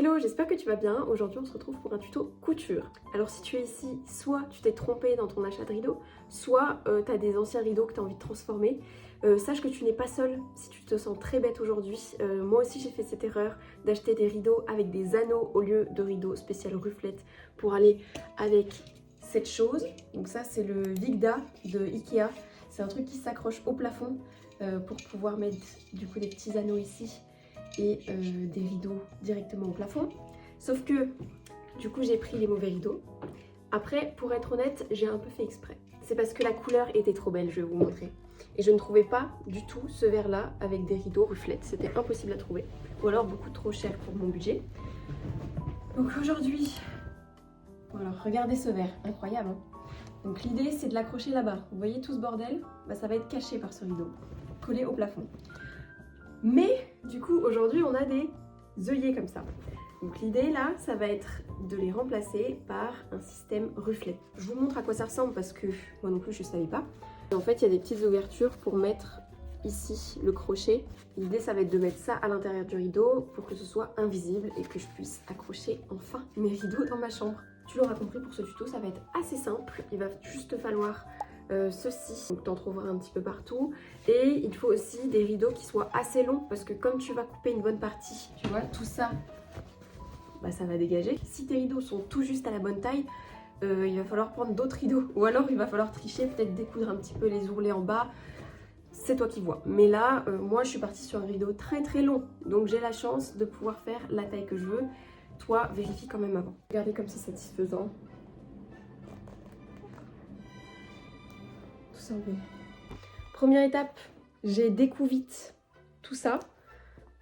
Hello, j'espère que tu vas bien. Aujourd'hui on se retrouve pour un tuto couture. Alors si tu es ici, soit tu t'es trompé dans ton achat de rideaux, soit tu as des anciens rideaux que tu as envie de transformer. Sache que tu n'es pas seule si tu te sens très bête aujourd'hui. Moi aussi j'ai fait cette erreur d'acheter des rideaux avec des anneaux au lieu de rideaux spécial rufflettes pour aller avec cette chose. Donc ça c'est le Vigda de Ikea. C'est un truc qui s'accroche au plafond pour pouvoir mettre du coup des petits anneaux ici et des rideaux directement au plafond. Sauf que du coup j'ai pris les mauvais rideaux. Après, pour être honnête, j'ai un peu fait exprès. C'est parce que la couleur était trop belle, je vais vous montrer. Et je ne trouvais pas du tout ce verre là avec des rideaux rufflettes. C'était impossible à trouver. Ou alors beaucoup trop cher pour mon budget. Donc aujourd'hui, voilà, regardez ce verre, incroyable hein. Donc l'idée c'est de l'accrocher là-bas. Vous voyez tout ce bordel? Bah, ça va être caché par ce rideau, collé au plafond. Mais du coup aujourd'hui on a des œillets comme ça. Donc l'idée là ça va être de les remplacer par un système rufflet. Je vous montre à quoi ça ressemble parce que moi non plus je ne savais pas. En fait il y a des petites ouvertures pour mettre ici le crochet. L'idée ça va être de mettre ça à l'intérieur du rideau pour que ce soit invisible et que je puisse accrocher enfin mes rideaux dans ma chambre. Tu l'auras compris, pour ce tuto ça va être assez simple. Il va juste falloir ceci, donc t'en trouveras un petit peu partout, et il faut aussi des rideaux qui soient assez longs parce que comme tu vas couper une bonne partie, tu vois, tout ça, bah, ça va dégager. Si tes rideaux sont tout juste à la bonne taille, il va falloir prendre d'autres rideaux, ou alors il va falloir tricher, peut-être découdre un petit peu les ourlets en bas, c'est toi qui vois. Mais là, moi je suis partie sur un rideau très très long, donc j'ai la chance de pouvoir faire la taille que je veux. Toi, vérifie quand même avant. Regardez comme c'est satisfaisant. Première étape, j'ai décousu vite tout ça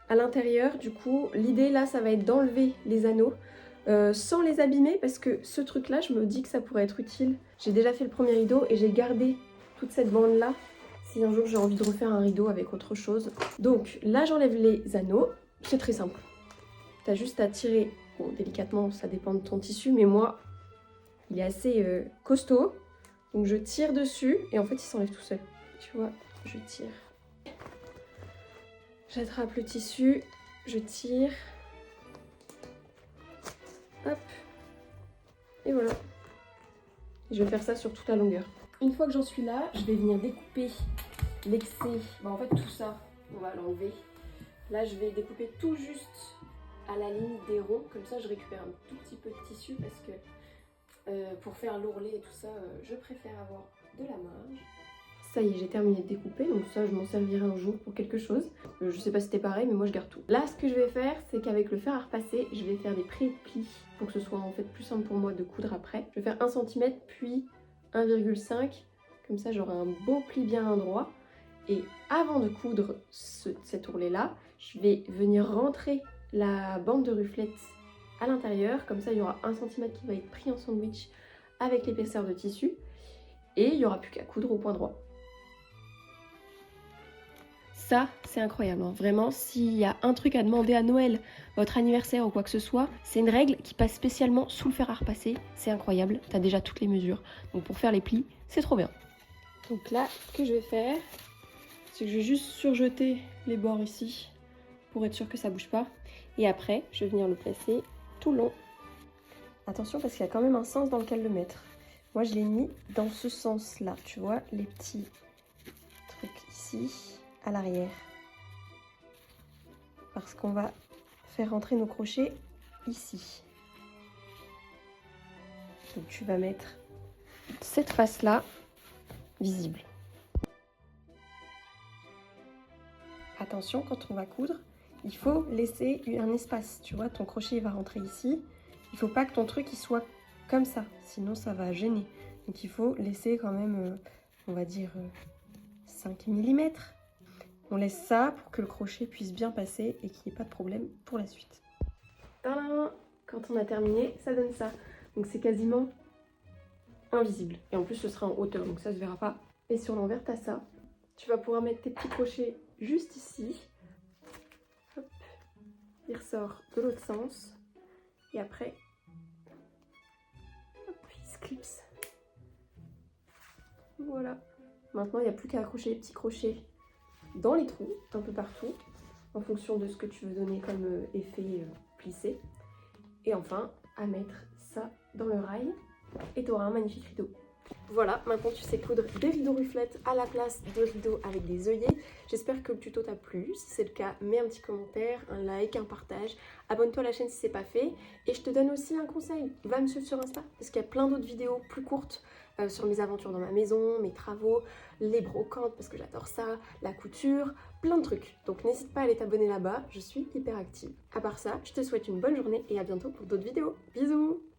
à l'intérieur. Du coup, l'idée là, ça va être d'enlever les anneaux sans les abîmer parce que ce truc là, je me dis que ça pourrait être utile. J'ai déjà fait le premier rideau et j'ai gardé toute cette bande là si un jour j'ai envie de refaire un rideau avec autre chose. Donc là, j'enlève les anneaux. C'est très simple. T'as juste à tirer, bon, délicatement, ça dépend de ton tissu, mais moi, il est assez costaud. Donc je tire dessus et en fait il s'enlève tout seul. Tu vois, je tire. J'attrape le tissu, je tire. Hop. Et voilà. Je vais faire ça sur toute la longueur. Une fois que j'en suis là, je vais venir découper l'excès. Bah en fait tout ça, on va l'enlever. Là je vais découper tout juste à la limite des ronds. Comme ça je récupère un tout petit peu de tissu parce que pour faire l'ourlet et tout ça, je préfère avoir de la marge. Ça y est, j'ai terminé de découper, donc ça je m'en servirai un jour pour quelque chose. Je sais pas si c'était pareil, mais moi je garde tout. Là ce que je vais faire, c'est qu'avec le fer à repasser, je vais faire des pré-plis pour que ce soit en fait plus simple pour moi de coudre après. Je vais faire 1 cm puis 1,5, comme ça j'aurai un beau pli bien endroit. Et avant de coudre cet ourlet là, je vais venir rentrer la bande de rufflettes à l'intérieur, comme ça il y aura 1 cm qui va être pris en sandwich avec l'épaisseur de tissu et il n'y aura plus qu'à coudre au point droit. Ça c'est incroyable, hein. Vraiment, s'il y a un truc à demander à Noël, votre anniversaire ou quoi que ce soit, c'est une règle qui passe spécialement sous le fer à repasser. C'est incroyable, t'as déjà toutes les mesures, donc pour faire les plis c'est trop bien. Donc là ce que je vais faire, c'est que je vais juste surjeter les bords ici pour être sûr que ça bouge pas, et après je vais venir le placer tout long. Attention parce qu'il y a quand même un sens dans lequel le mettre. Moi je l'ai mis dans ce sens là, tu vois, les petits trucs ici à l'arrière. Parce qu'on va faire rentrer nos crochets ici. Donc tu vas mettre cette face là visible. Attention, quand on va coudre, il faut laisser un espace. Tu vois, ton crochet va rentrer ici. Il faut pas que ton truc il soit comme ça, sinon ça va gêner. Donc il faut laisser quand même, on va dire 5 mm. On laisse ça pour que le crochet puisse bien passer et qu'il n'y ait pas de problème pour la suite. Tadam! Quand on a terminé, ça donne ça. Donc c'est quasiment invisible. Et en plus ce sera en hauteur, donc ça se verra pas. Et sur l'envers, tu as ça. Tu vas pouvoir mettre tes petits crochets juste ici. Hop. Il ressort de l'autre sens. Et après, hop, il se clipse. Voilà. Maintenant, il n'y a plus qu'à accrocher les petits crochets dans les trous, un peu partout, en fonction de ce que tu veux donner comme effet plissé. Et enfin, à mettre ça dans le rail et tu auras un magnifique rideau. Voilà, maintenant tu sais coudre des rideaux reflets à la place de rideaux avec des œillets. J'espère que le tuto t'a plu. Si c'est le cas, mets un petit commentaire, un like, un partage. Abonne-toi à la chaîne si c'est pas fait. Et je te donne aussi un conseil. Va me suivre sur Insta parce qu'il y a plein d'autres vidéos plus courtes sur mes aventures dans ma maison, mes travaux, les brocantes parce que j'adore ça, la couture, plein de trucs. Donc n'hésite pas à aller t'abonner là-bas, je suis hyper active. À part ça, je te souhaite une bonne journée et à bientôt pour d'autres vidéos. Bisous!